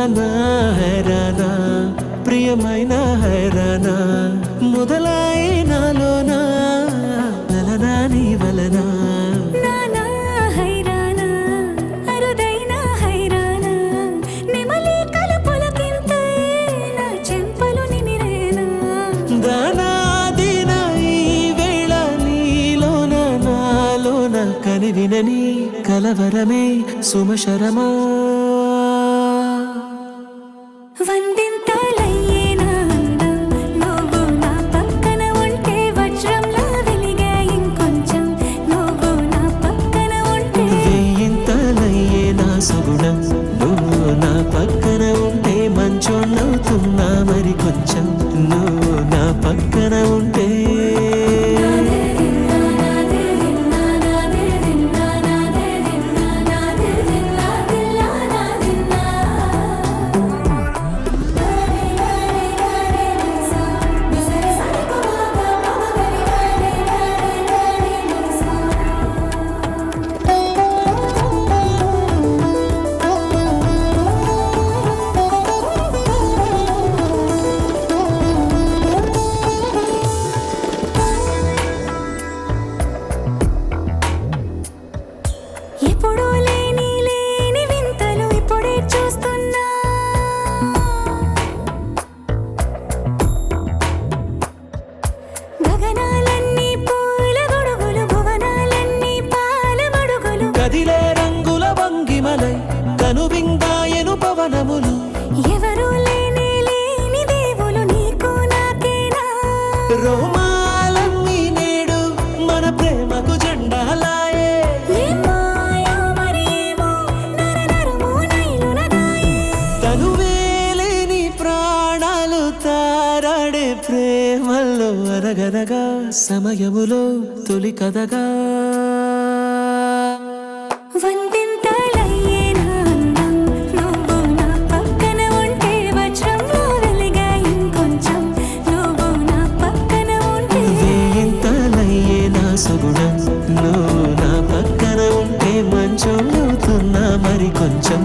హైరానా హైరానా ప్రియమైన హైరానా మొదలై నాలోనా లలనా నీ వలనా నానా హైరానా అరుదైన హైరానా నెమలి కలుపులకింతే నా చెంపలు నిమిరేనా దానాదిన ఈ వేళ నీలోన నాలోన కనివినని కలవరమే సుమశరమా వందింతలయ్యేనా అందం నువ్వు నా పక్కన ఉంటే వజ్రంలా వెలిగే ఇంకొంచెం నువ్వు నా పక్కన ఉంటే వెయ్యింతలయ్యే నా సగుణం నువ్వు నా పక్కన ఉంటే మంచోళ్ళవుతున్నా మరి కొంచెం నువ్వు నా పక్కన ఉంటే ఎప్పుడూ లేని లేని వింతలు ఇప్పుడే చూస్తున్నా గగనాలన్నీ పూల గొడుగులు భువనాలన్నీ పాల మడుగులు కదిలే రంగుల వంగిమలై కనువిందాయను పవనములు ఎవరూ లేని లేని దేవులు నీకు నాకేనా రోమాలన్నీ నేడు మన ప్రేమకు జెండాలాయే ఏం మాయో మరి ఏమో నరనరమో నైలునదాయే తనువేలేని ప్రాణాలు తారాడే ప్రేమల్లో అనగనగా సమయములో తొలి కథగా వందింతలయ్యేనా అందం నువ్వు నా పక్కన ఉంటే వజ్రంలా వెలిగే ఇంకొంచెం నువ్వు నా పక్కన ఉంటే వేయింతలయ్యే నా సగుణం నువ్వు నా పక్కన ఉంటే మంచోళ్ళవుతున్నా మరి కొంచెం